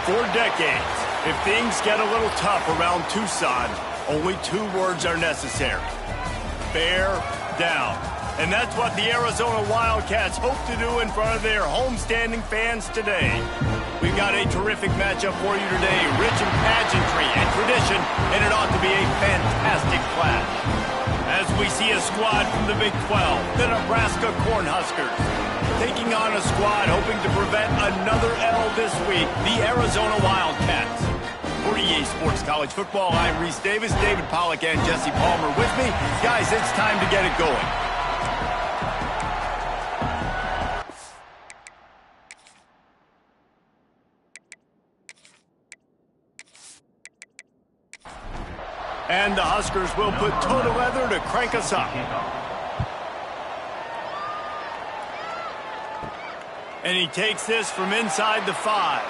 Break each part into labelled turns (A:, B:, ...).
A: For decades, if things get a little tough around Tucson, only 2 words are necessary. Bear down. And that's what the Arizona Wildcats hope to do in front of their homestanding fans today. We've got a terrific matchup for you today, rich in pageantry and tradition, and it ought to be a fantastic clash. As we see a squad from the Big 12, the Nebraska Cornhuskers, taking on a squad hoping to prevent another L this week, the Arizona Wildcats. For EA Sports College Football, I'm Reese Davis, David Pollack, and Jesse Palmer with me. Guys, it's time to get it going. And the Huskers will put toe to leather to crank us up. And he takes this from inside the 5.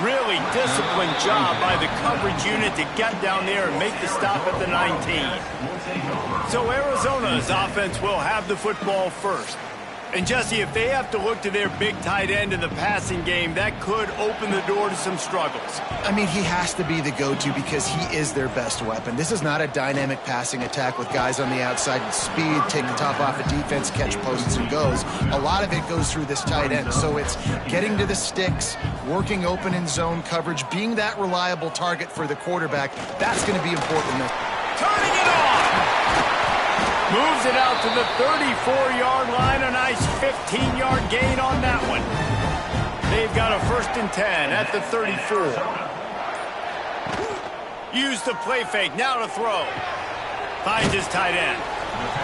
A: Really disciplined job by the coverage unit to get down there and make the stop at the 19. So Arizona's offense will have the football first. And Jesse, if they have to look to their big tight end in the passing game, that could open the door to some struggles.
B: I mean, he has to be the go-to because he is their best weapon. This is not a dynamic passing attack with guys on the outside with speed, take the top off a defense, catch posts and goes. A lot of it goes through this tight end. So it's getting to the sticks, working open in zone coverage, being that reliable target for the quarterback. That's going to be important.
A: Turning it on! Moves it out to the 34-yard line. A nice 15-yard gain on that one. They've got a 1st and 10 at the 34. Use the play fake. Now to throw. Finds his tight end.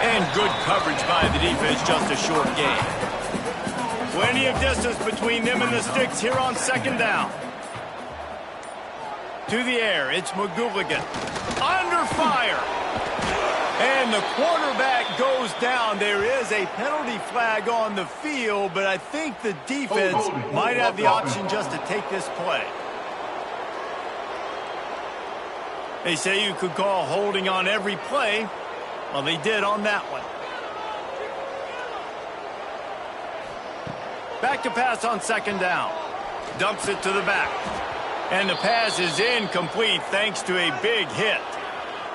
A: And good coverage by the defense. Just a short gain. Plenty of distance between them and the sticks here on 2nd down. To the air. It's McGooligan. Under fire. And the quarterback goes down. There is a penalty flag on the field, but I think the defense might have the option just to take this play. They say you could call holding on every play. Well, they did on that one. Back to pass on 2nd down. Dumps it to the back. And the pass is incomplete thanks to a big hit.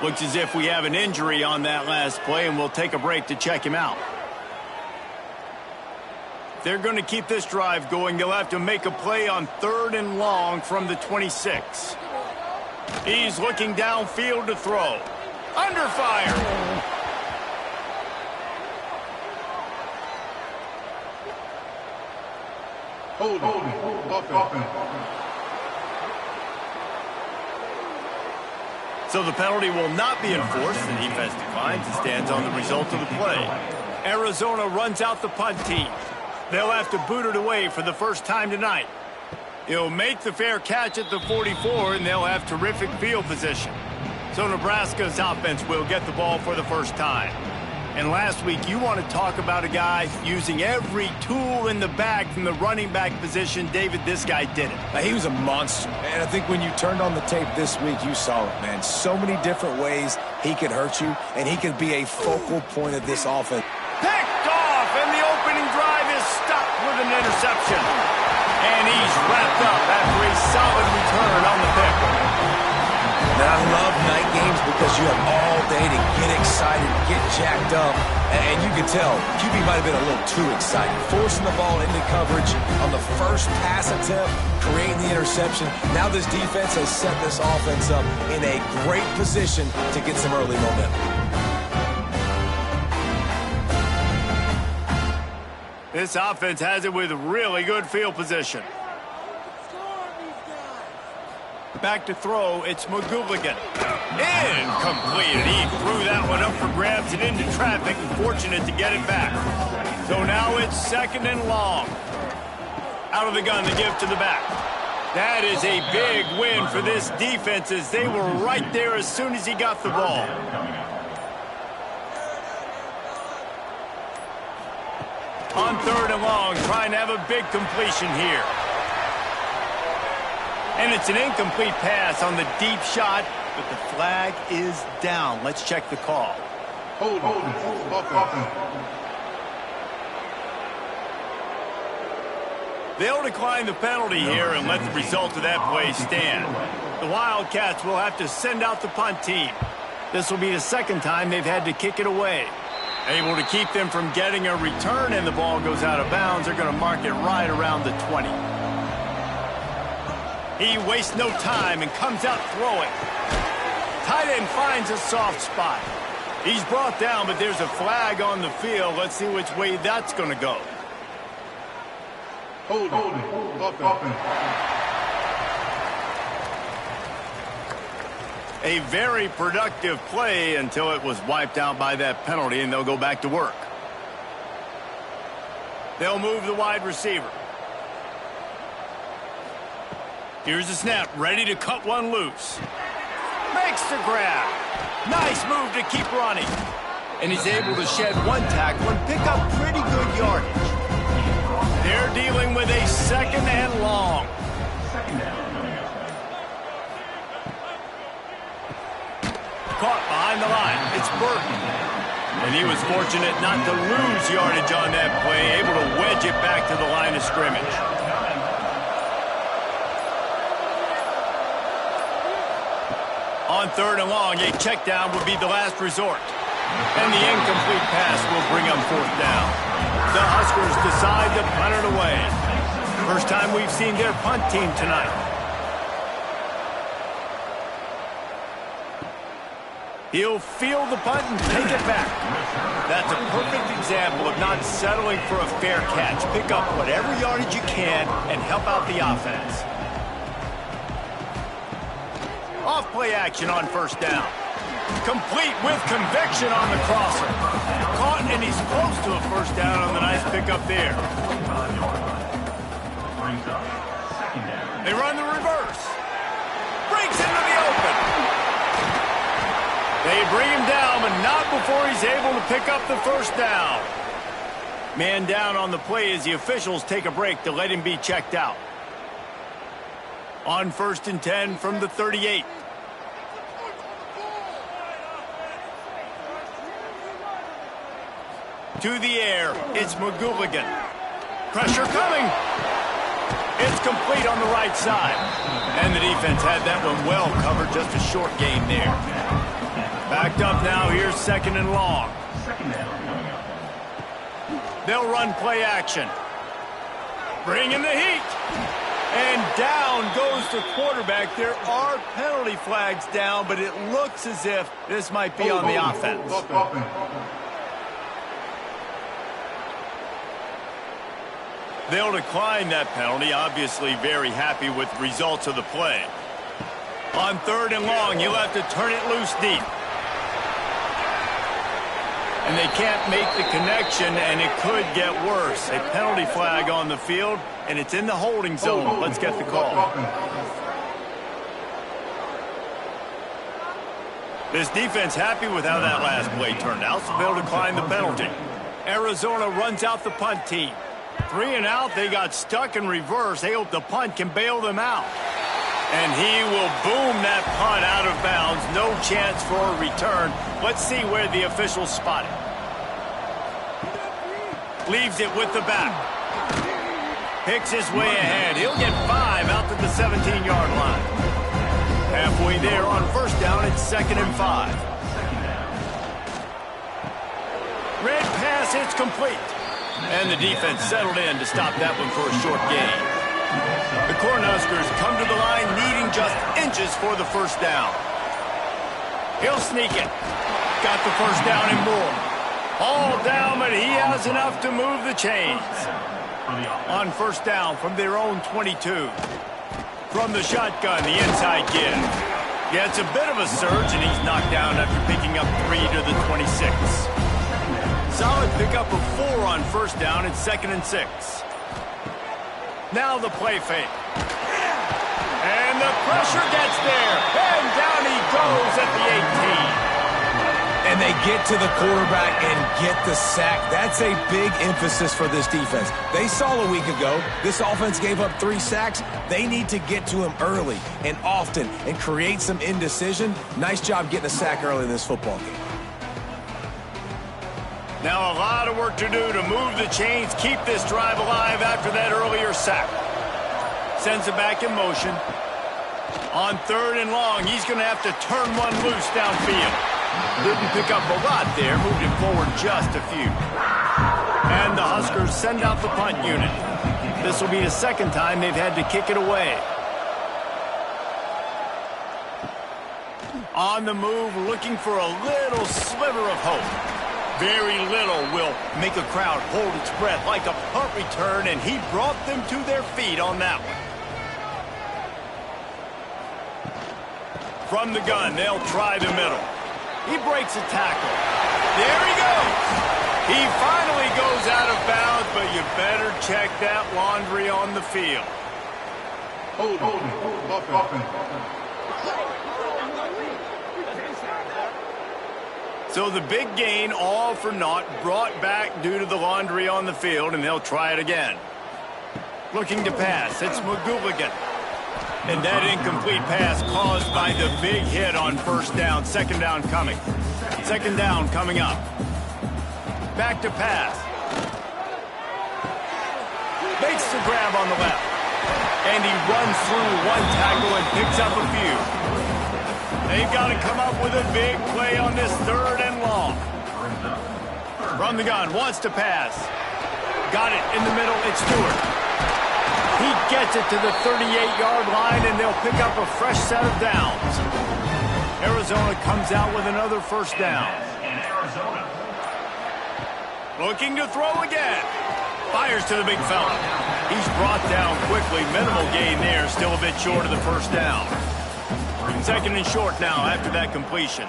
A: Looks as if we have an injury on that last play, and we'll take a break to check him out. They're going to keep this drive going. They'll have to make a play on 3rd and long from the 26. He's looking downfield to throw. Under fire.
C: Hold.
A: So the penalty will not be enforced. The defense declines and stands on the result of the play. Arizona runs out the punt team. They'll have to boot it away for the first time tonight. He'll make the fair catch at the 44, and they'll have terrific field position. So Nebraska's offense will get the ball for the first time. And last week, you want to talk about a guy using every tool in the back from the running back position. David, this guy did it.
D: He was a monster. And I think when you turned on the tape this week, you saw it, man. So many different ways he could hurt you, and he could be a focal point of this offense.
A: Picked off, and the opening drive is stopped with an interception. And he's wrapped up after a solid return on the pick.
D: And I love night games because you have all day to get excited, get jacked up. And you can tell QB might have been a little too excited. Forcing the ball into coverage on the first pass attempt, creating the interception. Now this defense has set this offense up in a great position to get some early momentum.
A: This offense has it with really good field position. Back to throw, it's McGooligan. Incomplete. He threw that one up for grabs and into traffic, and fortunate to get it back. So now it's 2nd and long. Out of the gun to give to the back. That is a big win for this defense as they were right there as soon as he got the ball. On 3rd and long, trying to have a big completion here. And it's an incomplete pass on the deep shot, but the flag is down. Let's check the call.
C: Hold.
A: They'll decline the penalty here and let the result of that play stand. The Wildcats will have to send out the punt team. This will be the second time they've had to kick it away. Able to keep them from getting a return and the ball goes out of bounds. They're going to mark it right around the 20. He wastes no time and comes out throwing. Tight end finds a soft spot. He's brought down, but there's a flag on the field. Let's see which way that's going to go.
C: Hold it.
A: A very productive play until it was wiped out by that penalty, and they'll go back to work. They'll move the wide receiver. Here's the snap, ready to cut one loose. Makes the grab. Nice move to keep running. And he's able to shed one tackle and pick up pretty good yardage. They're dealing with a second and long. Caught behind the line. It's Burton. And he was fortunate not to lose yardage on that play, able to wedge it back to the line of scrimmage. On third and long, a check down would be the last resort. And the incomplete pass will bring up fourth down. The Huskers decide to punt it away. First time we've seen their punt team tonight. He'll field the punt and take it back. That's a perfect example of not settling for a fair catch. Pick up whatever yardage you can and help out the offense. Off play action on first down. Complete with conviction on the crosser. Caught, and he's close to a first down on the nice pickup there. They run the reverse. Breaks into the open. They bring him down, but not before he's able to pick up the first down. Man down on the play as the officials take a break to let him be checked out. On 1st and 10 from the 38. To the air, it's McGooligan. Pressure coming. It's complete on the right side. And the defense had that one well covered, just a short gain there. Backed up now, here's second and long. They'll run play action. Bring in the heat. And down goes the quarterback. There are penalty flags down, but it looks as if this might be on the offense. They'll decline that penalty, obviously very happy with the results of the play. On third and long, he'll have to turn it loose deep. And they can't make the connection, and it could get worse. A penalty flag on the field, and it's in the holding zone. Let's get the call. This defense happy with how that last play turned out, so they'll decline the penalty. Arizona runs out the punt team. 3 and out, they got stuck in reverse. They hope the punt can bail them out. And he will boom that punt out of bounds. No chance for a return. Let's see where the officials spot it. Leaves it with the back. Picks his way ahead. He'll get 5 out to the 17-yard line. Halfway there on first down, it's 2nd and 5. Red pass, it's complete. And the defense settled in to stop that one for a short gain. The Cornhuskers come to the line needing just inches for the first down. He'll sneak it. Got the first down and more. All down, but he has enough to move the chains. On first down from their own 22. From the shotgun, the inside give. Yeah, it's a bit of a surge, and he's knocked down after picking up 3 to the 26. Solid pickup of 4 on first down. It's 2nd and 6. Now the play fake. And the pressure gets there. And down he goes at the 18.
D: And they get to the quarterback and get the sack. That's a big emphasis for this defense. They saw a week ago, this offense gave up 3 sacks. They need to get to him early and often and create some indecision. Nice job getting a sack early in this football game.
A: Now a lot of work to do to move the chains, keep this drive alive after that earlier sack. Sends it back in motion. On 3rd and long, he's going to have to turn one loose downfield. Didn't pick up a lot there, moved it forward just a few. And the Huskers send out the punt unit. This will be the second time they've had to kick it away. On the move, looking for a little sliver of hope. Very little will make a crowd hold its breath like a punt return, and he brought them to their feet on that one. From the gun, they'll try the middle. He breaks a tackle. There he goes. He finally goes out of bounds, but you better check that laundry on the field.
C: Hold, offense.
A: So the big gain, all for naught, brought back due to the laundry on the field, and they'll try it again. Looking to pass, it's McGooligan. And that incomplete pass caused by the big hit on 1st down. 2nd down coming. 2nd down coming up. Back to pass. Makes the grab on the left. And he runs through one tackle and picks up a few. They've got to come up with a big play on this 3rd and long. From the gun, wants to pass. Got it in the middle, it's Stewart. He gets it to the 38-yard line, and they'll pick up a fresh set of downs. Arizona comes out with another 1st down. Looking to throw again. Fires to the big fella. He's brought down quickly. Minimal gain there, still a bit short of the 1st down. 2nd and short now after that completion.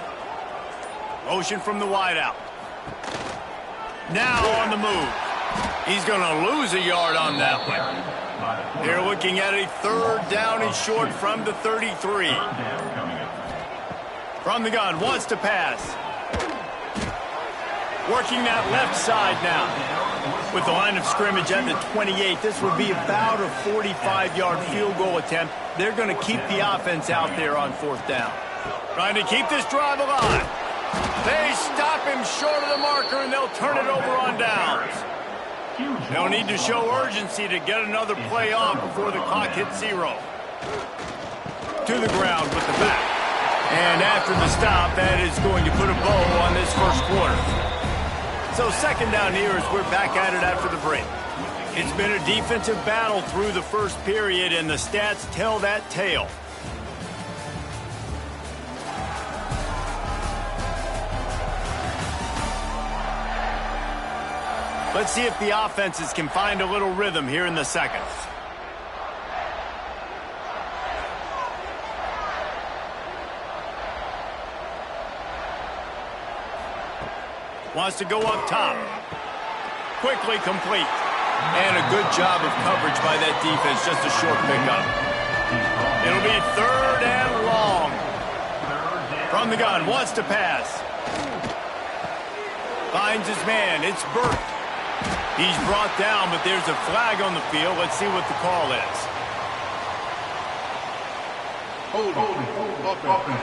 A: Motion from the wideout. Now on the move. He's going to lose a yard on that one. They're looking at a 3rd down and short from the 33. From the gun, wants to pass. Working that left side now. With the line of scrimmage at the 28, this would be about a 45-yard field goal attempt. They're going to keep the offense out there on 4th down. Trying to keep this drive alive. They stop him short of the marker, and they'll turn it over on downs. They'll need to show urgency to get another play off before the clock hits 0. To the ground with the back. And after the stop, that is going to put a bow on this 1st quarter. So 2nd down here as we're back at it after the break. It's been a defensive battle through the 1st period, and the stats tell that tale. Let's see if the offenses can find a little rhythm here in the 2nd. Wants to go up top. Quickly complete. And a good job of coverage by that defense. Just a short pickup. It'll be 3rd and long. From the gun, wants to pass. Finds his man. It's Burt. He's brought down, but there's a flag on the field. Let's see what the call is.
C: Hold, offense.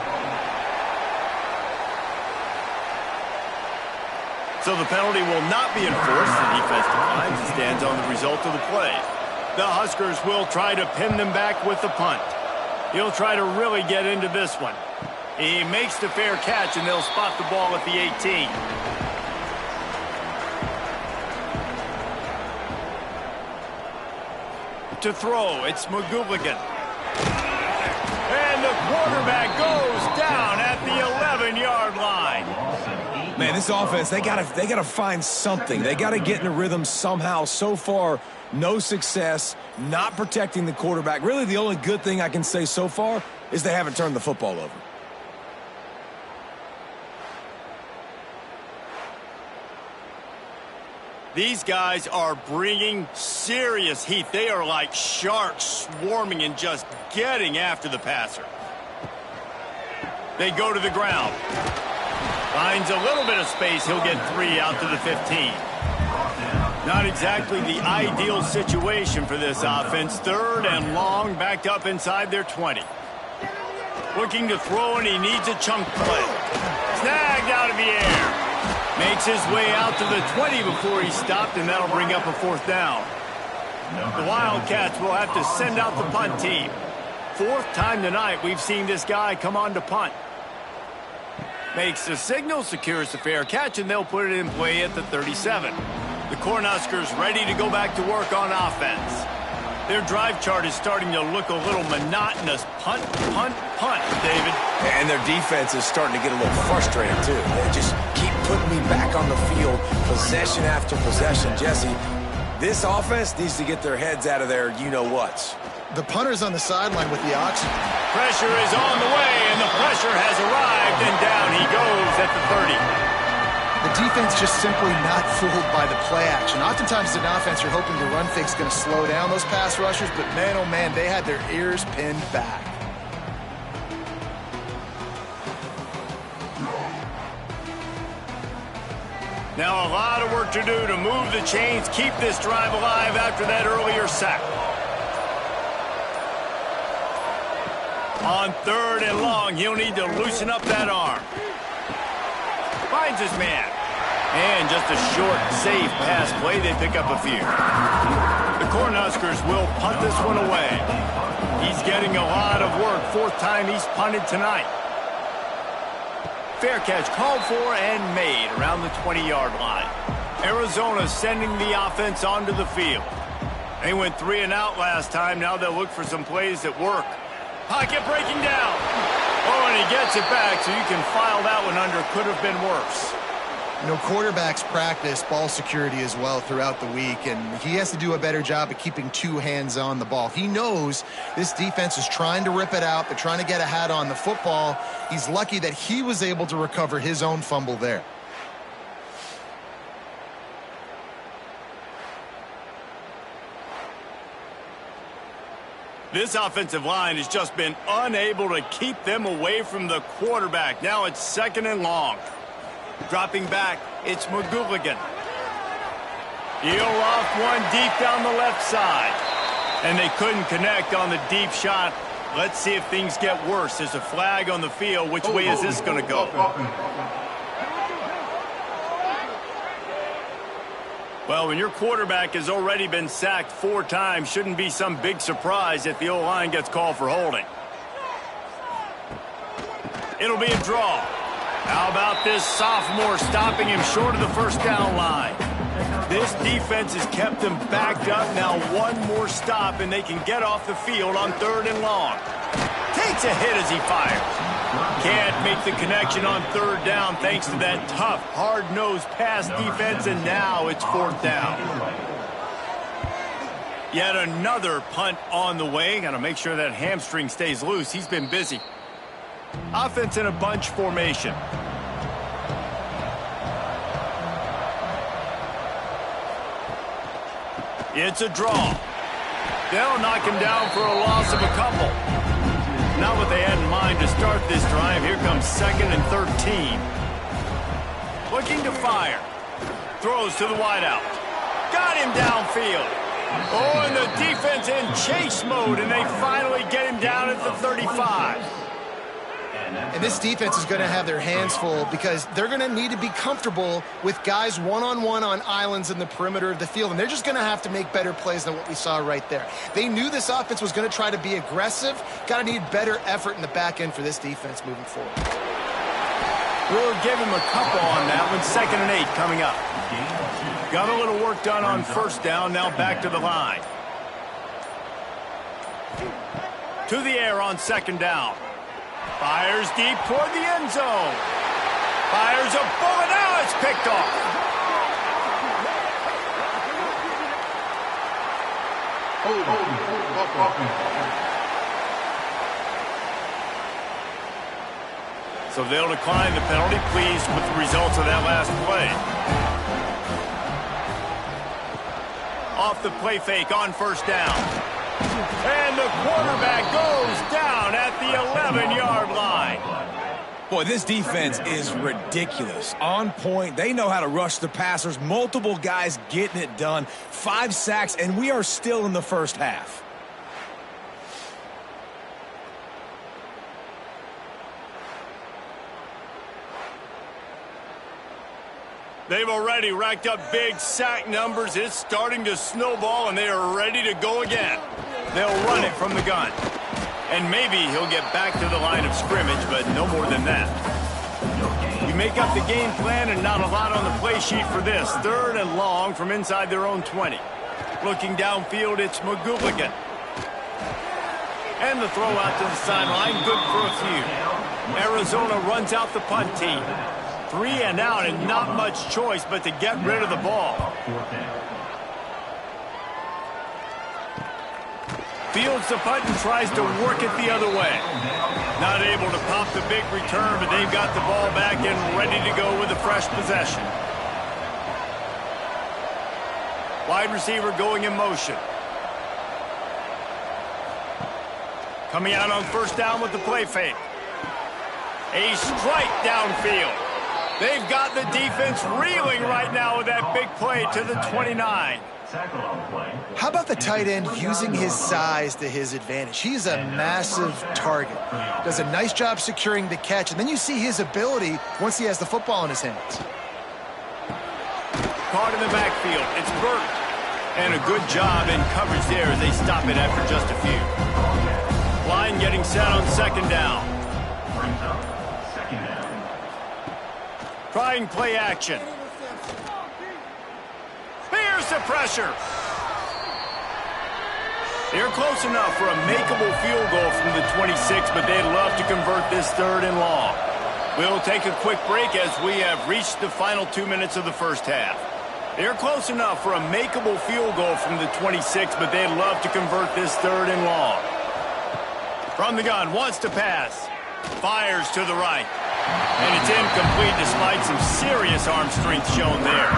A: So the penalty will not be enforced. The defense declines and stands on the result of the play. The Huskers will try to pin them back with the punt. He'll try to really get into this one. He makes the fair catch, and they'll spot the ball at the 18. To throw, it's McGooligan. And the quarterback goes down at the 11-yard line.
D: Man, this offense, they gotta find something. They gotta get in a rhythm somehow. So far, no success, not protecting the quarterback. Really, the only good thing I can say so far is they haven't turned the football over.
A: These guys are bringing serious heat. They are like sharks swarming and just getting after the passer. They go to the ground. Finds a little bit of space. He'll get 3 out to the 15. Not exactly the ideal situation for this offense. 3rd and long, backed up inside their 20. Looking to throw, and he needs a chunk play. Snagged out of the air. Makes his way out to the 20 before he stopped, and that'll bring up a 4th down. The Wildcats will have to send out the punt team. 4th time tonight we've seen this guy come on to punt. Makes the signal, secures the fair catch, and they'll put it in play at the 37. The Cornhuskers ready to go back to work on offense. Their drive chart is starting to look a little monotonous. Punt, punt, punt, David.
D: And their defense is starting to get a little frustrated, too. They just keep putting me back on the field, possession after possession. Jesse, this offense needs to get their heads out of their you-know-whats.
B: The punter's on the sideline with the oxygen.
A: Pressure is on the way, and the pressure has arrived, and down he goes at the 30.
B: The defense just simply not fooled by the play action. Oftentimes as an offense, you're hoping the run fake's going to slow down those pass rushers, but man, oh man, they had their ears pinned back.
A: Now a lot of work to do to move the chains, keep this drive alive after that earlier sack. On 3rd and long, he'll need to loosen up that arm. Finds his man. And just a short, safe pass play. They pick up a few. The Cornhuskers will punt this one away. He's getting a lot of work. 4th time he's punted tonight. Fair catch called for and made around the 20-yard line. Arizona sending the offense onto the field. They went 3 and out last time. Now they'll look for some plays that work. Pocket breaking down. Oh, and he gets it back, so you can file that one under. Could have been worse.
B: You know, quarterbacks practice ball security as well throughout the week, and he has to do a better job of keeping 2 hands on the ball. He knows this defense is trying to rip it out. They're trying to get a hat on the football. He's lucky that he was able to recover his own fumble there.
A: This offensive line has just been unable to keep them away from the quarterback. Now it's 2nd and long. Dropping back, it's McGooligan. He'll loft one deep down the left side. And they couldn't connect on the deep shot. Let's see if things get worse. There's a flag on the field. Which way is this going to go? Well, when your quarterback has already been sacked 4 times, shouldn't be some big surprise if the O-line gets called for holding. It'll be a draw. How about this sophomore stopping him short of the 1st down line? This defense has them backed up. Now one more stop, and they can get off the field on 3rd and long. Takes a hit as he fires. Can't make the connection on 3rd down thanks to that tough, hard-nosed pass defense, and now it's 4th down. Yet another punt on the way. Got to make sure that hamstring stays loose. He's been busy. Offense in a bunch formation. It's a draw. They'll knock him down for a loss of a couple. Not what they had in mind to start this drive. Here comes 2nd and 13. Looking to fire. Throws to the wideout. Got him downfield. Oh, and the defense in chase mode, and they finally get him down at the 35.
B: And this defense is going to have their hands full because they're going to need to be comfortable with guys one-on-one on islands in the perimeter of the field, and they're just going to have to make better plays than what we saw right there. They knew this offense was going to try to be aggressive. Got to need better effort in the back end for this defense moving forward.
A: We'll give him a couple on that one. 2nd and 8 coming up. Got a little work done on 1st down. Now back to the line. To the air on 2nd down. Fires deep toward the end zone. Fires a bullet. Now it's picked off. So they'll decline the penalty, pleased with the results of that last play. Off the play fake on 1st down. And the quarterback goes down at the 11-yard line.
D: Boy, this defense is ridiculous. On point. They know how to rush the passers. Multiple guys getting it done. 5 sacks, and we are still in the 1st half.
A: They've already racked up big sack numbers. It's starting to snowball, and they are ready to go again. They'll run it from the gun. And maybe he'll get back to the line of scrimmage, but no more than that. You make up the game plan and not a lot on the play sheet for this. 3rd and long from inside their own 20. Looking downfield, it's McGooligan. And the throw out to the sideline, good for a few. Arizona runs out the punt team. 3 and out and not much choice but to get rid of the ball. Fields the punt and tries to work it the other way. Not able to pop the big return, but they've got the ball back and ready to go with a fresh possession. Wide receiver going in motion. Coming out on 1st down with the play fake. A strike downfield. They've got the defense reeling right now with that big play to the 29.
B: How about the tight end using his size to his advantage? He's a massive target. Does a nice job securing the catch, and then you see his ability once he has the football in his hands.
A: Caught in the backfield. It's Burt. And a good job in coverage there as they stop it after just a few. Line getting set on 2nd down. Trying play action. Here's the pressure. They're close enough for a makeable field goal from the 26, but they'd love to convert this 3rd and long. We'll take a quick break as we have reached the final 2 minutes of the first half. They're close enough for a makeable field goal from the 26, but they'd love to convert this 3rd and long. From the gun, wants to pass. Fires to the right. And it's incomplete despite some serious arm strength shown there.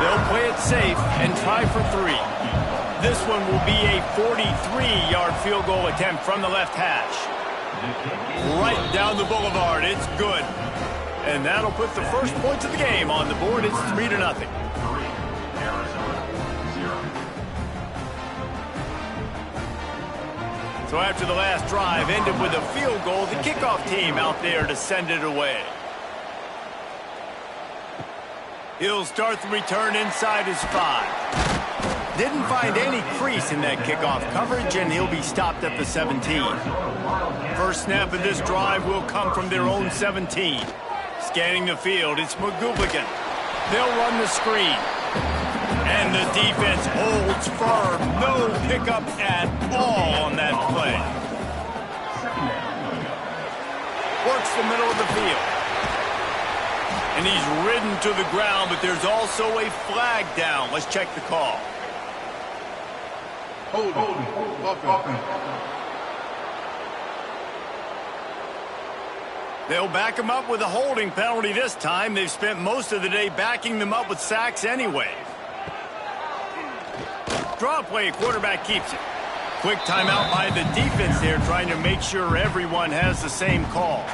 A: They'll play it safe and try for 3. This one will be a 43-yard field goal attempt from the left hash. Right down the boulevard. It's good. And that'll put the first points of the game on the board. It's 3-0. So after the last drive ended with a field goal, the kickoff team out there to send it away. He'll start the return inside his 5. Didn't find any crease in that kickoff coverage, and he'll be stopped at the 17. First snap of this drive will come from their own 17. Scanning the field, it's McGooligan. They'll run the screen. And the defense holds firm. No pickup at all on that play. Works the middle of the field. And he's ridden to the ground, but there's also a flag down. Let's check the call. They'll back him up with a holding penalty this time. They've spent most of the day backing them up with sacks anyway. Draw play, quarterback keeps it. Quick timeout by the defense there, trying to make sure everyone has the same call.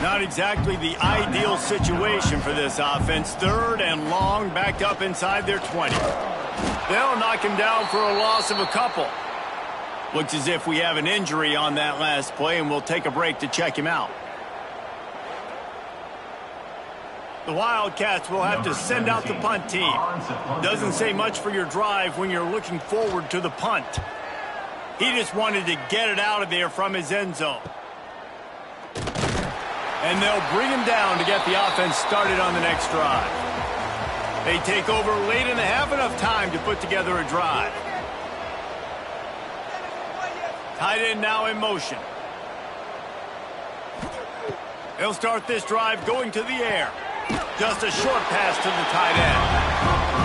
A: Not exactly the ideal situation for this offense. 3rd and long, backed up inside their 20. They'll knock him down for a loss of a couple. Looks as if we have an injury on that last play, and we'll take a break to check him out. The Wildcats will have to send out the punt team. Doesn't say much for your drive when you're looking forward to the punt. He just wanted to get it out of there from his end zone. And they'll bring him down to get the offense started on the next drive. They take over late and have enough time to put together a drive. Tight end now in motion. They'll start this drive going to the air. Just a short pass to the tight end.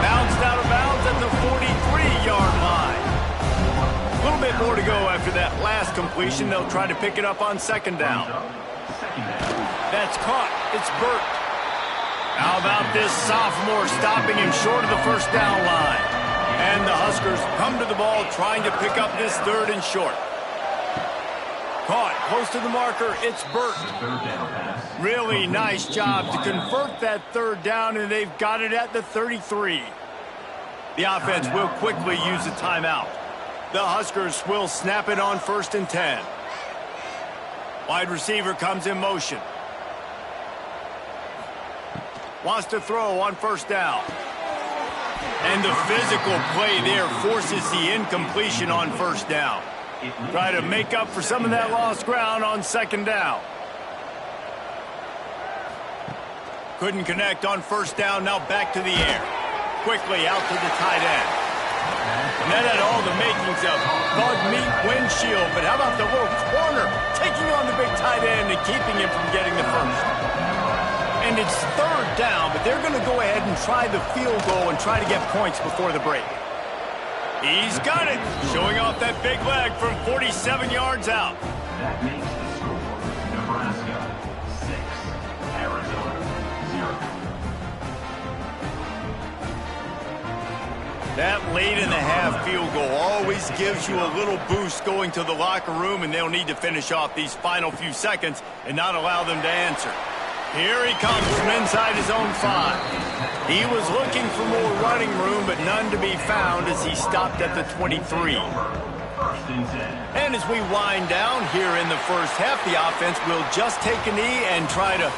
A: Bounced out of bounds at the 43-yard line. A little bit more to go after that last completion. They'll try to pick it up on 2nd down. That's caught. It's Burt. How about this sophomore stopping him short of the 1st down line? And the Huskers come to the ball trying to pick up this 3rd and short. Caught close to the marker. It's Burt. Really nice job to convert that 3rd down, and they've got it at the 33. The offense will quickly use a timeout. The Huskers will snap it on 1st and 10. Wide receiver comes in motion. Wants to throw on first down. And the physical play there forces the incompletion on first down. Try to make up for some of that lost ground on second down. Couldn't connect on first down. Now back to the air. Quickly out to the tight end. And that had all the makings of bug meat windshield. But how about the little corner taking on the big tight end and keeping him from getting the first? And it's third down, but they're going to go ahead and try the field goal and try to get points before the break. He's got it, showing off that big leg from 47 yards out.
E: That makes the score Nebraska 6, Arizona 0.
A: That late in the half field goal always gives you a little boost going to the locker room, and they'll need to finish off these final few seconds and not allow them to answer. Here he comes from inside his own 5. He was looking for more running room, but none to be found as he stopped at the 23. And as we wind down here in the first half, the offense will just take a knee and try to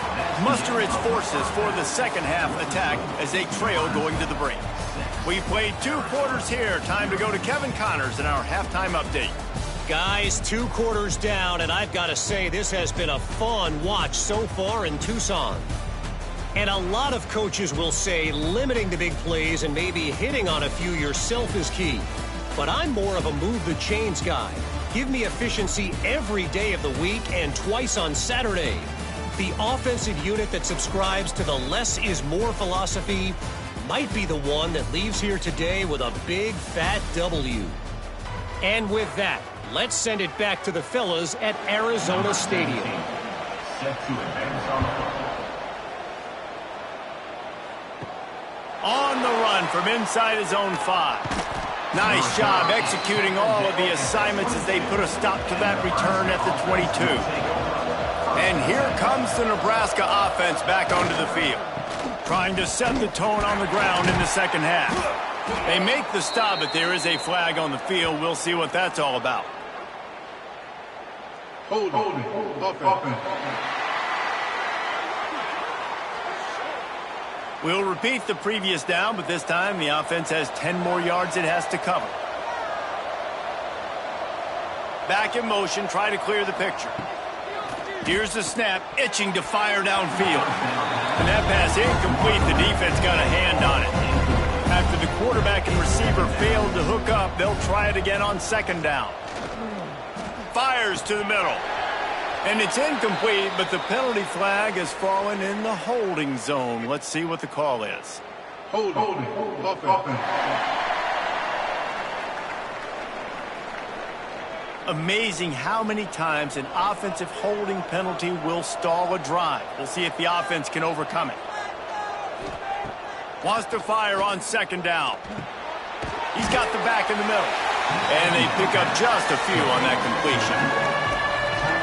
A: muster its forces for the second half attack as they trail going to the break. We played 2 quarters here. Time to go to Kevin Connors in our halftime update.
F: Guys, 2 quarters down, and I've got to say this has been a fun watch so far in Tucson. And a lot of coaches will say limiting the big plays and maybe hitting on a few yourself is key. But I'm more of a move the chains guy. Give me efficiency every day of the week and twice on Saturday. The offensive unit that subscribes to the less is more philosophy might be the one that leaves here today with a big fat W. And with that, let's send it back to the fellas at Arizona Stadium.
E: Set to advance on the football.
A: On the run from inside his own 5. Nice job executing all of the assignments as they put a stop to that return at the 22. And here comes the Nebraska offense back onto the field, trying to set the tone on the ground in the second half. They make the stop, but there is a flag on the field. We'll see what that's all about.
C: Hold offense.
A: We'll repeat the previous down, but this time the offense has 10 more yards it has to cover. Back in motion, try to clear the picture. Here's the snap, itching to fire downfield. And that pass incomplete. The defense got a hand on it. After the quarterback and receiver failed to hook up, they'll try it again on second down. Fires to the middle. And it's incomplete, but the penalty flag has fallen in the holding zone. Let's see what the call is.
C: Hold offense.
A: Amazing how many times an offensive holding penalty will stall a drive. We'll see if the offense can overcome it. Wants to fire on second down. He's got the back in the middle. And they pick up just a few on that completion.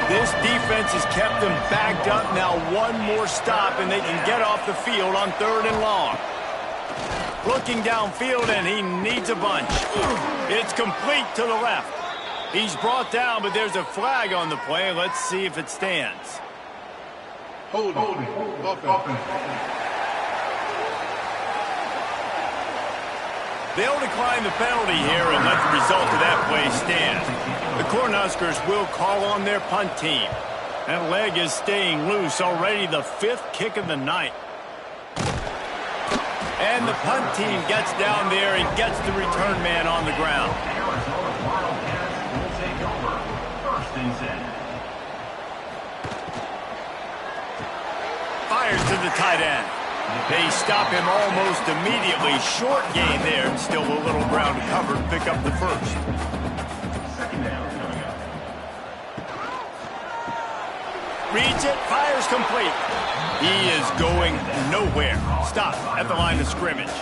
A: This defense has kept them backed up. Now one more stop, and they can get off the field on 3rd and long. Looking downfield, and he needs a bunch. It's complete to the left. He's brought down, but there's a flag on the play. Let's see if it stands.
C: Hold offense.
A: They'll decline the penalty here and let the result of that play stand. The Cornhuskers will call on their punt team. That leg is staying loose, already the 5th kick of the night. And the punt team gets down there and gets the return man on the ground.
E: Arizona Wildcats will take over. 1st and 10.
A: Fires to the tight end. They stop him almost immediately. Short gain there, and still a little ground to cover to pick up the first.
E: Second down coming up.
A: Reads it, fires complete. He is going nowhere. Stop at the line of scrimmage.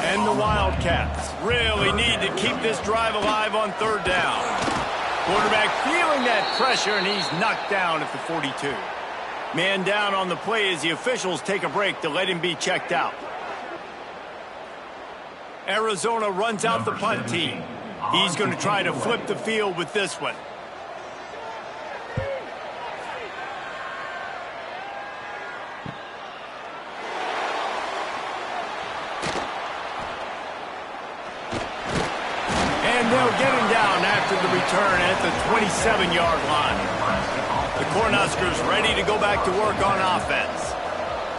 A: And the Wildcats really need to keep this drive alive on 3rd down. Quarterback feeling that pressure, and he's knocked down at the 42. Man down on the play as the officials take a break to let him be checked out. Arizona runs out the punt team. He's going to try to flip the field with this one. will get him down after the return at the 27-yard line. The Cornhuskers ready to go back to work on offense.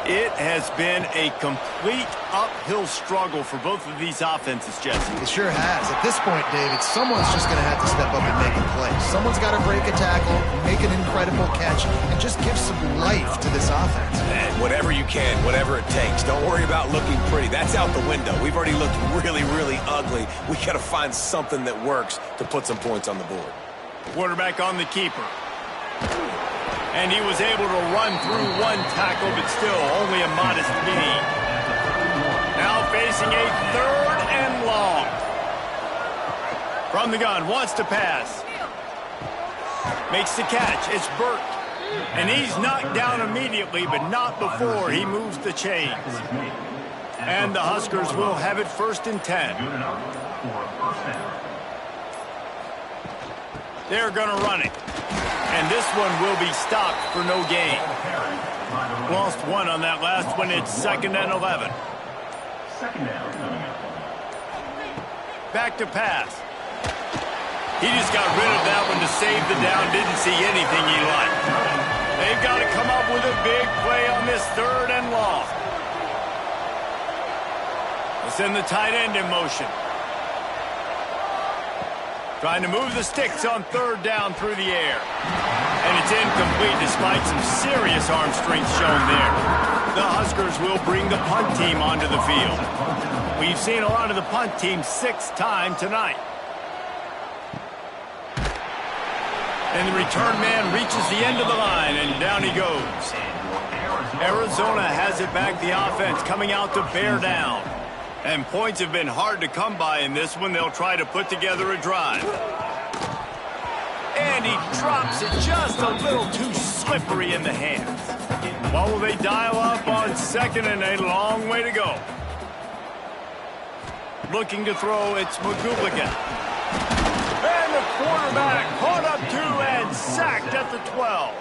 A: It has been a complete uphill struggle for both of these offenses, Jesse.
B: It sure has. At this point, David, someone's just going to have to step up and make a play. Someone's got to break a tackle, make an incredible catch, and just give some life to this offense.
D: And whatever you can, whatever it takes. Don't worry about looking pretty. That's out the window. We've already looked really, really ugly. We got to find something that works to put some points on the board.
A: Quarterback on the keeper. And he was able to run through one tackle, but still only a modest gain. Now facing a 3rd and long. From the gun, wants to pass. Makes the catch. It's Burt. And he's knocked down immediately, but not before he moves the chains. And the Huskers will have it 1st and 10. They're going to run it. And this one will be stopped for no gain. Lost one on that last one. It's 2nd and 11. Back to pass. He just got rid of that one to save the down. Didn't see anything he liked. They've got to come up with a big play on this 3rd and long. Let's send the tight end in motion. Trying to move the sticks on 3rd down through the air. And it's incomplete despite some serious arm strength shown there. The Huskers will bring the punt team onto the field. We've seen a lot of the punt team 6th time tonight. And the return man reaches the end of the line, and down he goes. Arizona has it back, the offense coming out to bear down. And points have been hard to come by in this one. They'll try to put together a drive. And he drops it just a little too slippery in the hands. Well, will they dial up on 2nd and a long way to go? Looking to throw, it's McGooligan. And the quarterback caught up 2 and sacked at the 12.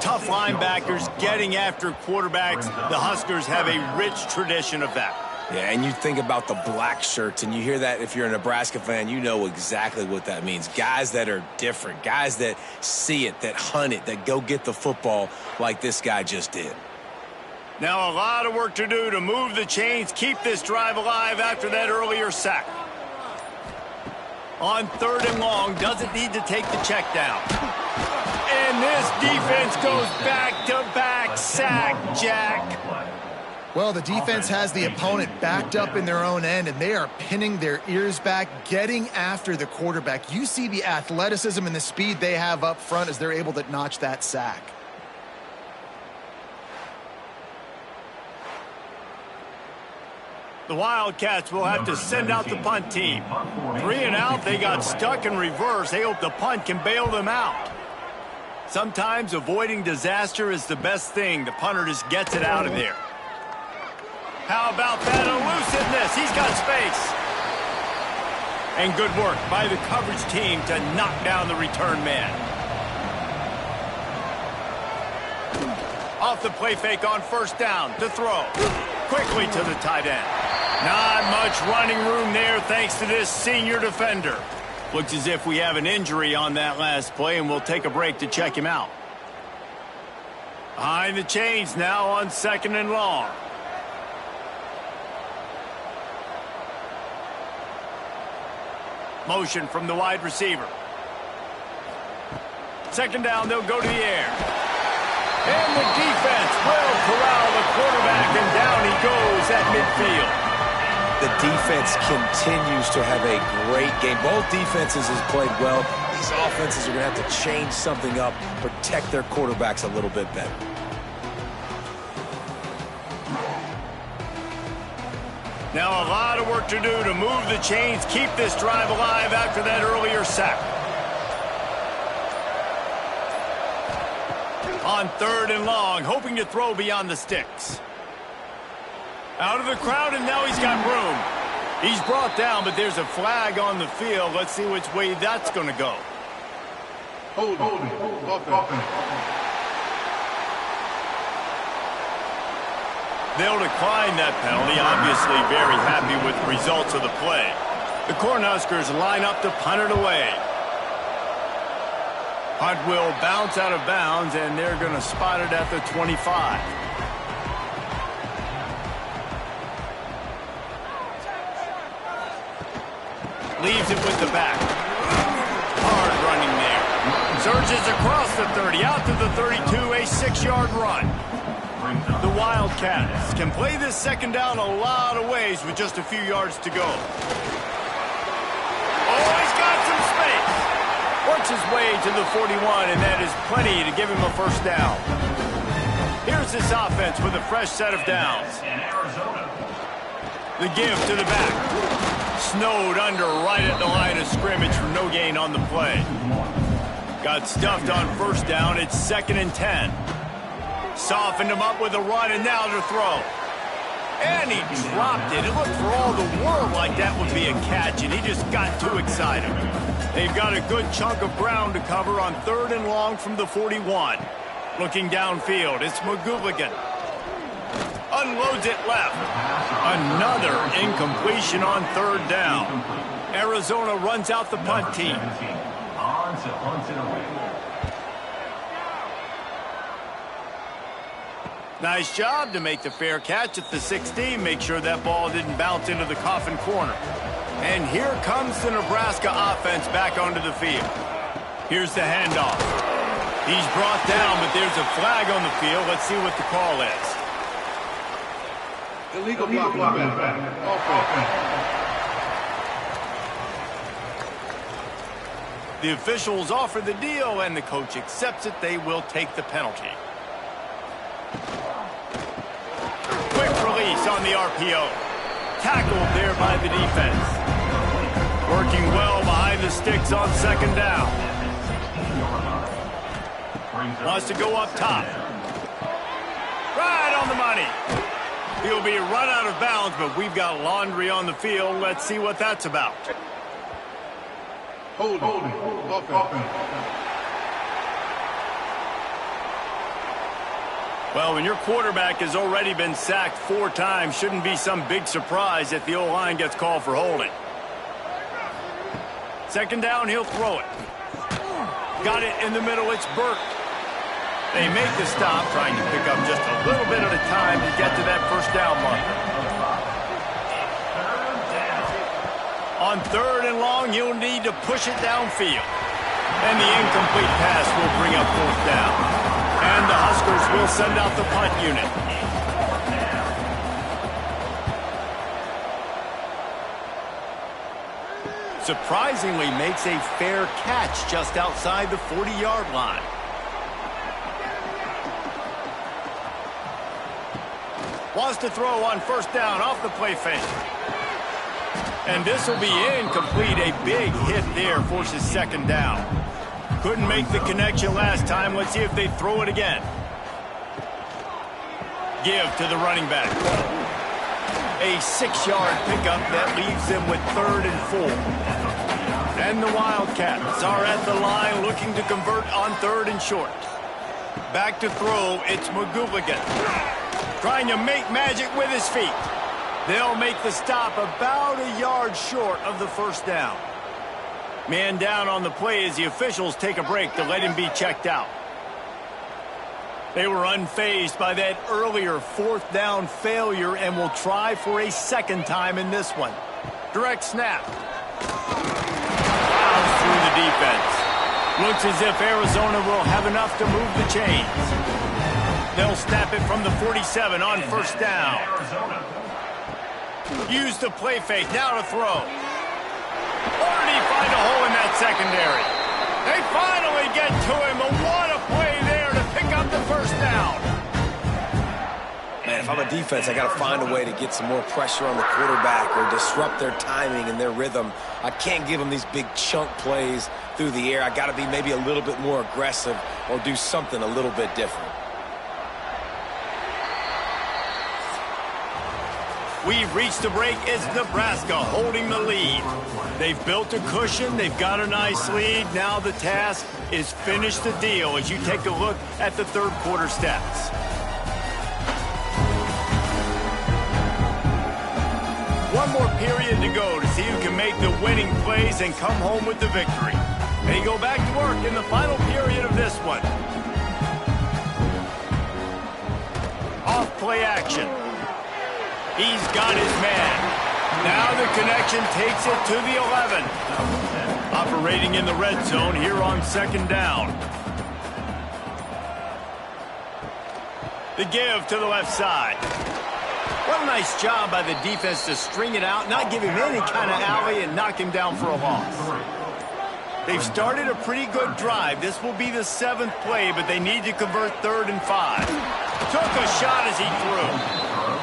A: Tough linebackers getting after quarterbacks. The Huskers have a rich tradition of that.
D: Yeah, and you think about the black shirts, and you hear that if you're a Nebraska fan, you know exactly what that means. Guys that are different, guys that see it, that hunt it, that go get the football like this guy just did.
A: Now a lot of work to do to move the chains, keep this drive alive after that earlier sack. On 3rd and long, doesn't need to take the check down. And this defense goes back-to-back sack, Jack.
B: Well, the defense has the opponent backed up in their own end, and they are pinning their ears back, getting after the quarterback. You see the athleticism and the speed they have up front as they're able to notch that sack.
A: The Wildcats will have to send out the punt team. 3 and out, they got stuck in reverse. They hope the punt can bail them out. Sometimes avoiding disaster is the best thing. The punter just gets it out of there. How about that elusiveness? He's got space. And good work by the coverage team to knock down the return man. Off the play fake on 1st down to throw. Quickly to the tight end. Not much running room there thanks to this senior defender. Looks as if we have an injury on that last play, and we'll take a break to check him out. Behind the chains now on 2nd and long. Motion from the wide receiver. 2nd down, they'll go to the air. And the defense will corral the quarterback, and down he goes at midfield.
D: The defense continues to have a great game. Both defenses have played well. These offenses are going to have to change something up, protect their quarterbacks a little bit better.
A: Now a lot of work to do to move the chains, keep this drive alive after that earlier sack. On 3rd and long, hoping to throw beyond the sticks. Out of the crowd, and now he's got room. He's brought down, but there's a flag on the field. Let's see which way that's going to go.
C: Holding. Offense.
A: They'll decline that penalty, obviously very happy with the results of the play. The Cornhuskers line up to punt it away. Punt will bounce out of bounds, and they're going to spot it at the 25. Leaves it with the back. Hard running there. Surges across the 30, out to the 32, a 6-yard run. The Wildcats can play this second down a lot of ways with just a few yards to go. Oh, he's got some space. Works his way to the 41, and that is plenty to give him a first down. Here's this offense with a fresh set of downs. The give to the back. Snowed under right at the line of scrimmage for no gain on the play. Got stuffed on first down. It's 2nd and 10. Softened him up with a run, and now to throw. And he dropped it. It looked for all the world like that would be a catch, and he just got too excited. They've got a good chunk of ground to cover on 3rd and long from the 41. Looking downfield, it's McGooligan. Unloads it left. Another incompletion on 3rd down. Arizona runs out the punt team.
E: On to punt it away.
A: Nice job to make the fair catch at the 16. Make sure that ball didn't bounce into the coffin corner. And here comes the Nebraska offense back onto the field. Here's the handoff. He's brought down, but there's a flag on the field. Let's see what the call is.
C: Illegal blocking back.
A: The officials offer the deal, and the coach accepts it. They will take the penalty. Quick release on the RPO. Tackled there by the defense. Working well behind the sticks on 2nd down. Wants to go up top. Right on the money. He'll be run out of bounds, but we've got laundry on the field. Let's see what that's about.
C: Holding.
A: Well, when your quarterback has already been sacked 4 times, shouldn't be some big surprise if the O-line gets called for holding. 2nd down, he'll throw it. Got it in the middle, it's Burke. They make the stop, trying to pick up just a little bit at a time to get to that first down marker. On 3rd and long, you'll need to push it downfield. And the incomplete pass will bring up 4th down. And the Huskers will send out the punt unit. Surprisingly makes a fair catch just outside the 40-yard line. Wants to throw on 1st down off the play fake. And this will be incomplete. A big hit there forces 2nd down. Couldn't make the connection last time. Let's see if they throw it again. Give to the running back. A 6-yard pickup that leaves them with 3rd and 4. And the Wildcats are at the line looking to convert on 3rd and short. Back to throw, it's McGooligan. Trying to make magic with his feet. They'll make the stop about a yard short of the 1st down. Man down on the play as the officials take a break to let him be checked out. They were unfazed by that earlier 4th down failure and will try for a 2nd time in this one. Direct snap. Plows through the defense. Looks as if Arizona will have enough to move the chains. They'll snap it from the 47 on 1st down. Use the play fake, now to throw. Or did he find a hole in that secondary? They finally get to him, but what a play there to pick up the 1st down.
D: Man, if I'm a defense, I got to find a way to get some more pressure on the quarterback or disrupt their timing and their rhythm. I can't give them these big chunk plays through the air. I got to be maybe a little bit more aggressive or do something a little bit different.
A: We've reached the break. It's Nebraska holding the lead. They've built a cushion. They've got a nice lead. Now the task is finish the deal as you take a look at the 3rd quarter stats. one more period to go to see who can make the winning plays and come home with the victory. They go back to work in the final period of this one. Off play action. He's got his man. Now the connection takes it to the 11. Operating in the red zone here on second down. The give to the left side. What a nice job by the defense to string it out, not give him any kind of alley, and knock him down for a loss. They've started a pretty good drive. This will be the 7th play, but they need to convert 3rd and 5. Took a shot as he threw,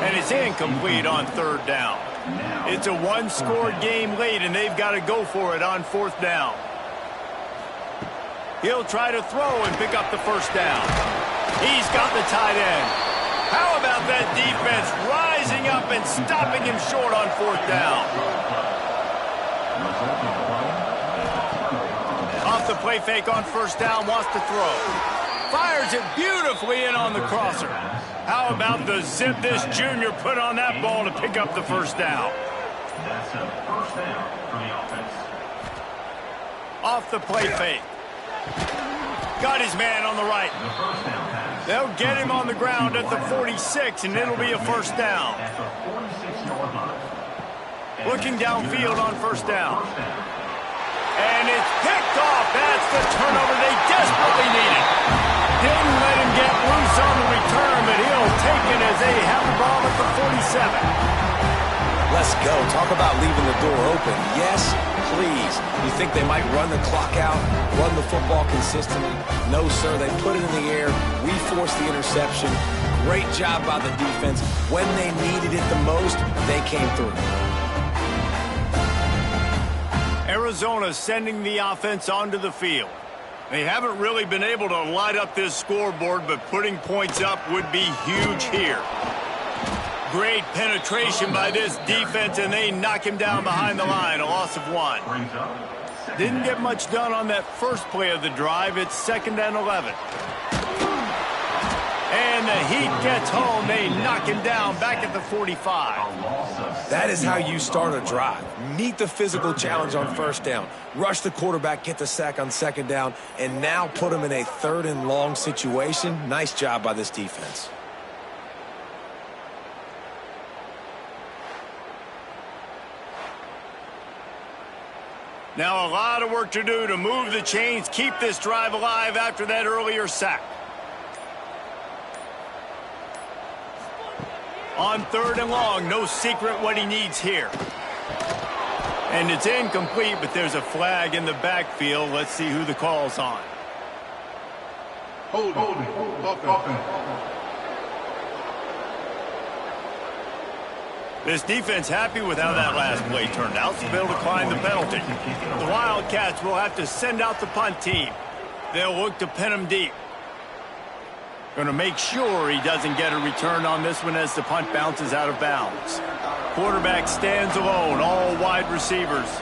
A: and it's incomplete on 3rd down. It's a one-score game late, and they've got to go for it on 4th down. He'll try to throw and pick up the 1st down. He's got the tight end. How about that defense rising up and stopping him short on 4th down? Off the play fake on 1st down, wants to throw. Fires it beautifully in on the crosser. How about the zip this junior put on that ball to pick up the 1st down?
E: That's a 1st down for the offense.
A: Off the play fake. Got his man on the right.
E: The 1st down pass.
A: They'll get him on the ground at the 46, and it'll be a 1st down.
E: At the 46-yard line.
A: Looking downfield on 1st down. And it's picked off. That's the turnover they desperately needed. Didn't let him get loose on the return, but he'll take it as they have the ball at the 47.
D: Let's go. Talk about leaving the door open. Yes, please. You think they might run the clock out, run the football consistently? No, sir. They put it in the air. We forced the interception. Great job by the defense. When they needed it the most, they came through.
A: Arizona sending the offense onto the field. They haven't really been able to light up this scoreboard, but putting points up would be huge here. Great penetration by this defense, and they knock him down behind the line, a loss of 1. Didn't get much done on that first play of the drive. It's 2nd and 11. And the Heat gets home. They knock him down back at the 45.
D: That is how you start a drive. Meet the physical challenge on 1st down. Rush the quarterback, get the sack on 2nd down, and now put him in a 3rd and long situation. Nice job by this defense.
A: Now a lot of work to do to move the chains, keep this drive alive after that earlier sack. On 3rd and long, no secret what he needs here. And it's incomplete, but there's a flag in the backfield. Let's see who the call's on.
C: Holding. Offense.
A: This defense happy with how that last play turned out, so they'll decline the penalty. The Wildcats will have to send out the punt team. They'll look to pin him deep. Going to make sure he doesn't get a return on this one as the punt bounces out of bounds. Quarterback stands alone, all wide receivers.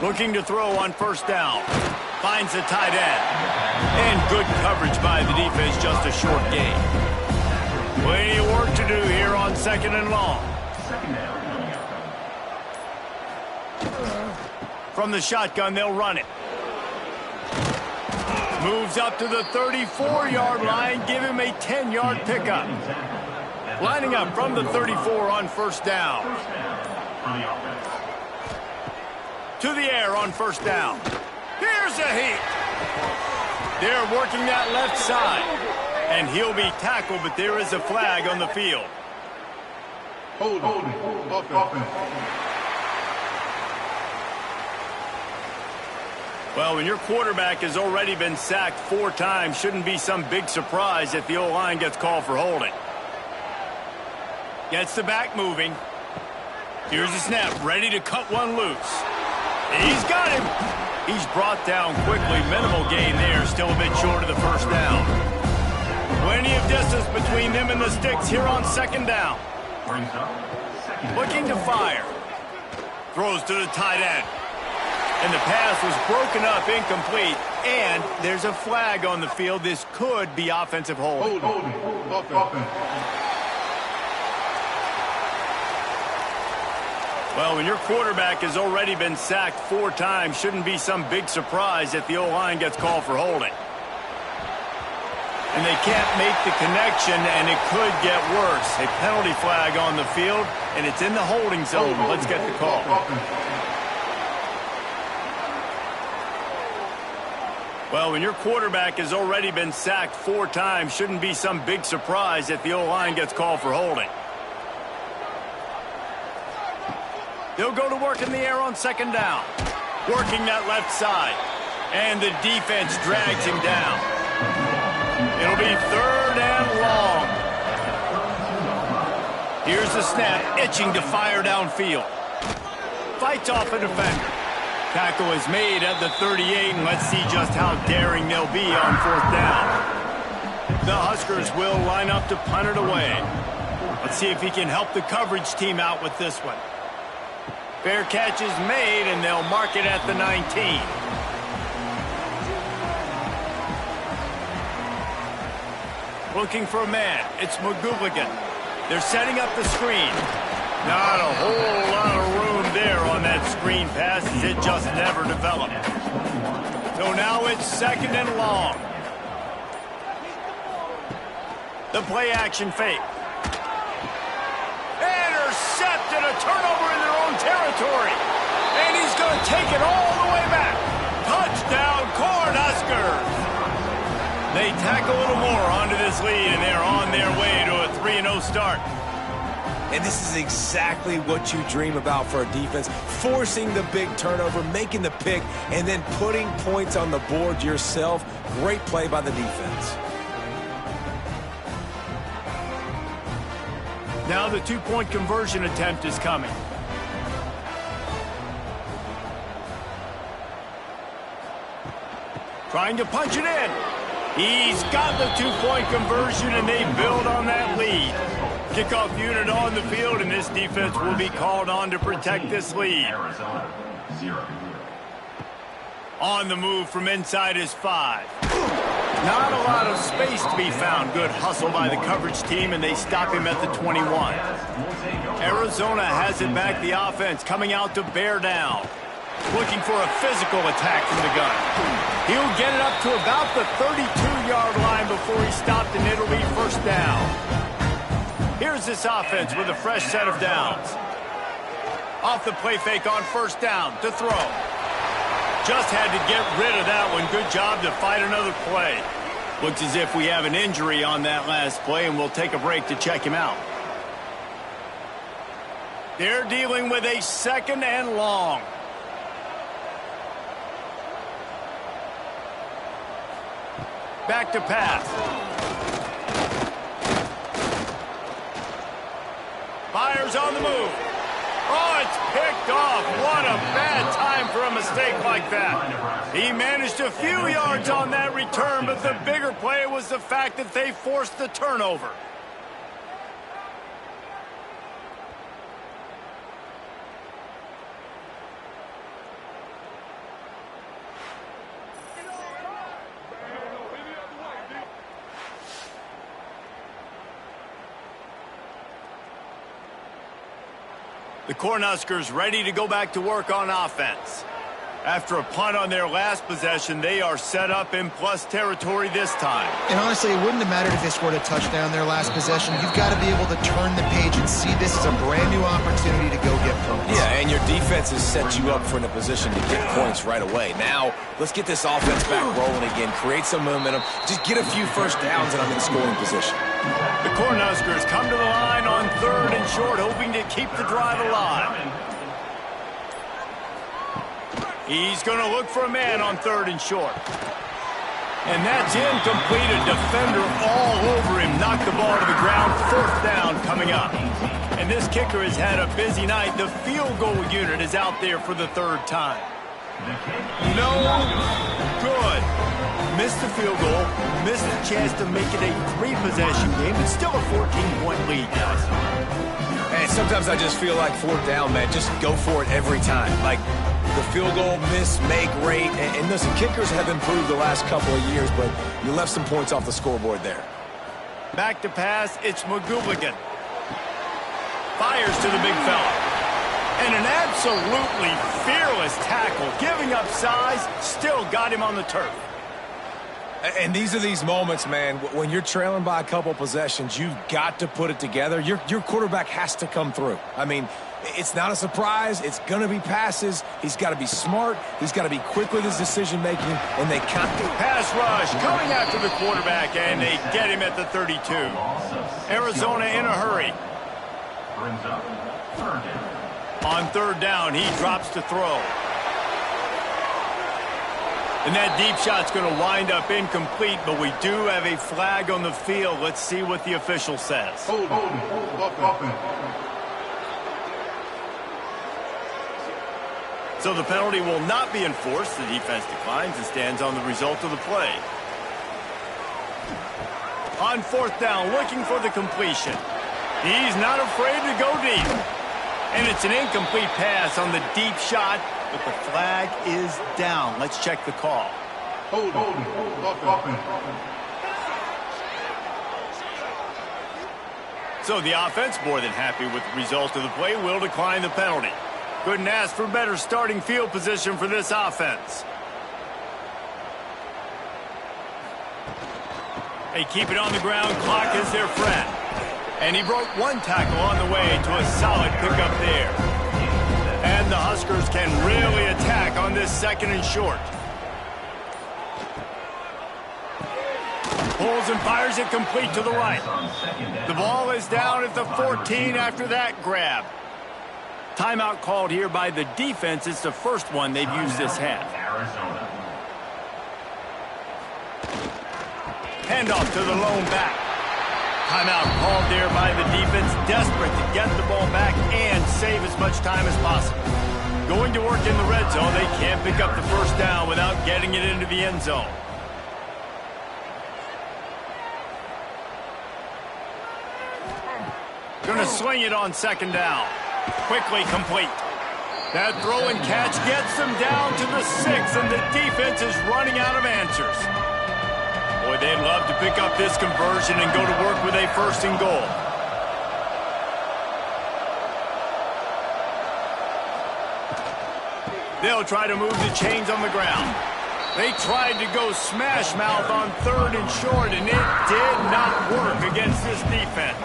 A: Looking to throw on 1st down. Finds the tight end. And good coverage by the defense, just a short gain. Plenty of work to do here on 2nd and long. From the shotgun, they'll run it. Moves up to the 34-yard line, give him a 10-yard pickup. Lining up from the 34 on 1st down. To the air on 1st down. Here's a Heat. They're working that left side. And he'll be tackled, but there is a flag on the field.
C: Holding. Offense.
A: Well, when your quarterback has already been sacked 4 times, shouldn't be some big surprise if the O-line gets called for holding. Gets the back moving. Here's the snap, ready to cut one loose. He's got him. He's brought down quickly. Minimal gain there, still a bit short of the 1st down. Plenty of distance between them and the sticks here on 2nd down. Looking to fire. Throws to the tight end. And the pass was broken up, incomplete, and there's a flag on the field. This could be offensive holding.
C: Offense.
A: Well, when your quarterback has already been sacked 4 times, shouldn't be some big surprise if the O-line gets called for holding. And they can't make the connection, and it could get worse. A penalty flag on the field, and it's in the holding zone. Let's get the call. Well, when your quarterback has already been sacked 4 times, shouldn't be some big surprise if the O-line gets called for holding. They'll go to work in the air on 2nd down. Working that left side. And the defense drags him down. It'll be 3rd and long. Here's the snap, itching to fire downfield. Fights off a defender. Tackle is made at the 38, and let's see just how daring they'll be on 4th down. The Huskers will line up to punt it away. Let's see if he can help the coverage team out with this one. Fair catch is made, and they'll mark it at the 19. Looking for a man. It's McGooligan. They're setting up the screen. Not a whole lot of room there on that screen pass, as it just never developed. So now it's 2nd and long. The play action fake. Intercepted, a turnover in their own territory. And he's going to take it all the way back. Touchdown, Cornhuskers. They tack a little more onto this lead, and they're on their way to a 3-0 start.
D: And this is exactly what you dream about for a defense. Forcing the big turnover, making the pick, and then putting points on the board yourself. Great play by the defense.
A: Now the 2-point conversion attempt is coming. Trying to punch it in. He's got the 2-point conversion, and they build on that lead. Kickoff unit on the field, and this defense will be called on to protect this lead. On the move from inside his 5. Not a lot of space to be found. Good hustle by the coverage team, and they stop him at the 21. Arizona has it back, the offense coming out to bear down. Looking for a physical attack from the gun. He'll get it up to about the 32-yard line before he's stopped, and it'll be 1st down. Here's this offense with a fresh set of downs. Off the play fake on 1st down to throw. Just had to get rid of that one. Good job to fight another play. Looks as if we have an injury on that last play, and we'll take a break to check him out. They're dealing with a 2nd and long. Back to pass. Fires on the move. Oh, it's picked off. What a bad time for a mistake like that. He managed a few yards on that return, but the bigger play was the fact that they forced the turnover. The Cornhuskers ready to go back to work on offense. After a punt on their last possession, they are set up in plus territory this time.
B: And honestly, it wouldn't have mattered if they scored a touchdown their last possession. You've got to be able to turn the page and see this as a brand new opportunity to go get points.
D: Yeah, and your defense has set you up for in a position to get points right away. Now, let's get this offense back rolling again, create some momentum, just get a few 1st downs, and I'm in scoring position.
A: The Cornhuskers come to the line on 3rd and short, hoping to keep the drive alive. He's going to look for a man on 3rd and short. And that's incomplete. A defender all over him. Knocked the ball to the ground. 4th down coming up. And this kicker has had a busy night. The field goal unit is out there for the 3rd time. No good. Missed the field goal. Missed the chance to make it a 3-possession game. It's still a 14-point lead, guys.
D: And sometimes I just feel like 4th down, man. Just go for it every time. Like, the field goal miss, make rate. And listen, kickers have improved the last couple of years, but you left some points off the scoreboard there.
A: Back to pass, it's McGooligan. Fires to the big fella. And an absolutely fearless tackle, giving up size, still got him on the turf.
D: And these are these moments, man, when you're trailing by a couple possessions, you've got to put it together. Your quarterback has to come through. I mean, it's not a surprise. It's going to be passes. He's got to be smart. He's got to be quick with his decision-making, and they can't.
A: Pass rush coming after the quarterback, and they get him at the 32. Arizona in a hurry.
E: Brings up third down.
A: On third down, he drops to throw. And that deep shot's going to wind up incomplete, but we do have a flag on the field. Let's see what the official says.
C: Hold, offense.
A: So the penalty will not be enforced. The defense declines and stands on the result of the play. On fourth down, looking for the completion. He's not afraid to go deep. And it's an incomplete pass on the deep shot, but the flag is down. Let's check the call.
C: Hold, offense.
A: So the offense, more than happy with the result of the play, will decline the penalty. Couldn't ask for better starting field position for this offense. They keep it on the ground. Clock is their friend. And he broke one tackle on the way to a solid pickup there. And the Huskers can really attack on this second and short. Pulls and fires it complete to the right. The ball is down at the 14 after that grab. Timeout called here by the defense. It's the first one they've used this half. Handoff to the lone back. Timeout called there by the defense, desperate to get the ball back and save as much time as possible. Going to work in the red zone, they can't pick up the first down without getting it into the end zone. Going to sling it on second down. Quickly complete. That throw and catch gets them down to the 6, and the defense is running out of answers. Boy, they'd love to pick up this conversion and go to work with a first and goal. They'll try to move the chains on the ground. They tried to go smash mouth on third and short, and it did not work against this defense.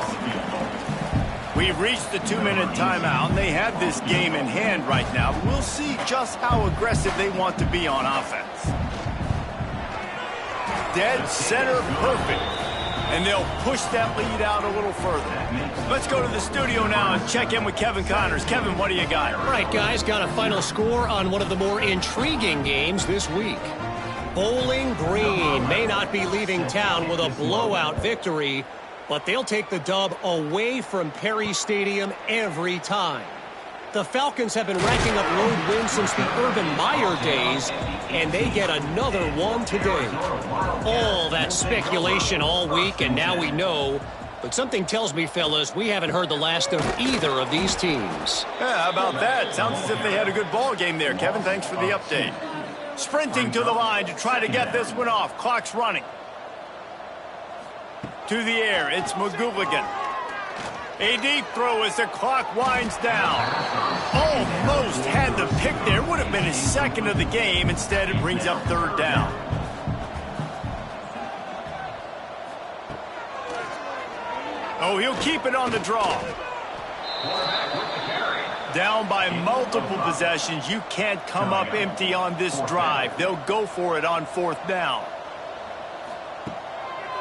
A: We've reached the 2-minute timeout, and they have this game in hand right now. But we'll see just how aggressive they want to be on offense. Dead center perfect. And they'll push that lead out a little further. Let's go to the studio now and check in with Kevin Connors. Kevin, what do you got?
F: All right, guys, got a final score on one of the more intriguing games this week. Bowling Green may not be leaving town with a blowout victory, but they'll take the dub away from Perry Stadium every time. The Falcons have been racking up road wins since the Urban Meyer days, and they get another one today. All that speculation all week, and now we know. But something tells me, fellas, we haven't heard the last of either of these teams.
A: Yeah, how about that? Sounds as if they had a good ball game there. Kevin, thanks for the update. Sprinting to the line to try to get this one off. Clock's running. To the air, it's McGooligan. A deep throw as the clock winds down. Almost had the pick there. Would have been his second of the game. Instead, it brings up third down. Oh, he'll keep it on the draw. Down by multiple possessions. You can't come up empty on this drive. They'll go for it on fourth down.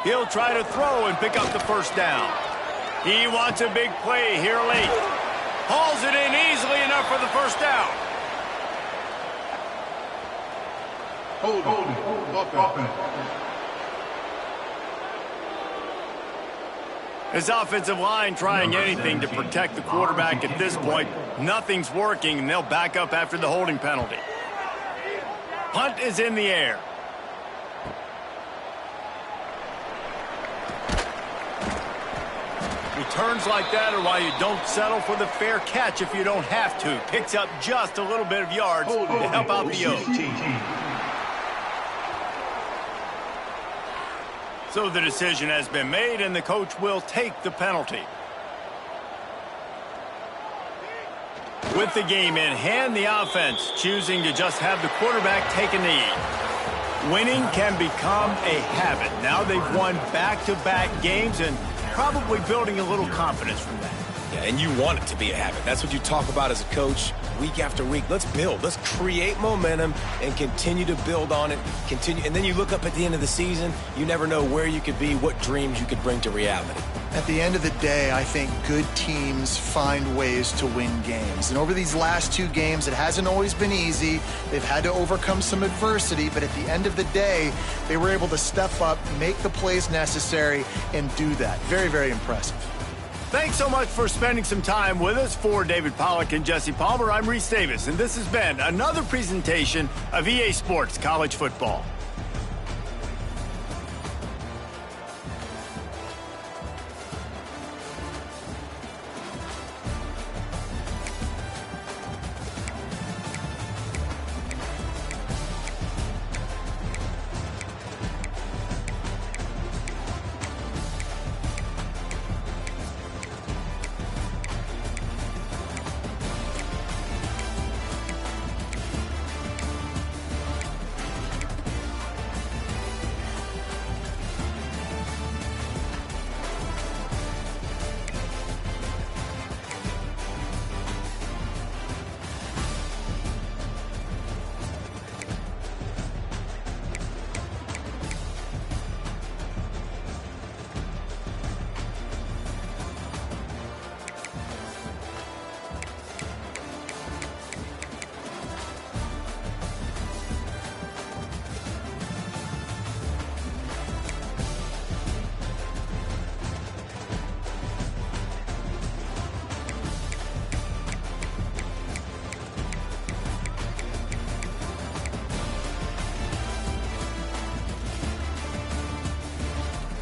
A: He'll try to throw and pick up the first down. He wants a big play here late. Hauls it in easily enough for the first down.
C: Hold, offense.
A: His offensive line trying anything to protect the quarterback at this point. Nothing's working, and they'll back up after the holding penalty. Punt is in the air. Returns like that are why you don't settle for the fair catch if you don't have to. Picks up just a little bit of yards to help out the Oaks. So the decision has been made, and the coach will take the penalty. With the game in hand, the offense choosing to just have the quarterback take a knee. Winning can become a habit. Now they've won back-to-back games and probably building a little confidence from that.
D: Yeah, and you want it to be a habit. That's what you talk about as a coach week after week. Let's build. Let's create momentum and continue to build on it. And then you look up at the end of the season, you never know where you could be, what dreams you could bring to reality.
B: At the end of the day, I think good teams find ways to win games. And over these last 2 games, it hasn't always been easy. They've had to overcome some adversity, but at the end of the day, they were able to step up, make the plays necessary, and do that. Very, very impressive.
A: Thanks so much for spending some time with us. For David Pollack and Jesse Palmer, I'm Reese Davis, and this has been another presentation of EA Sports College Football.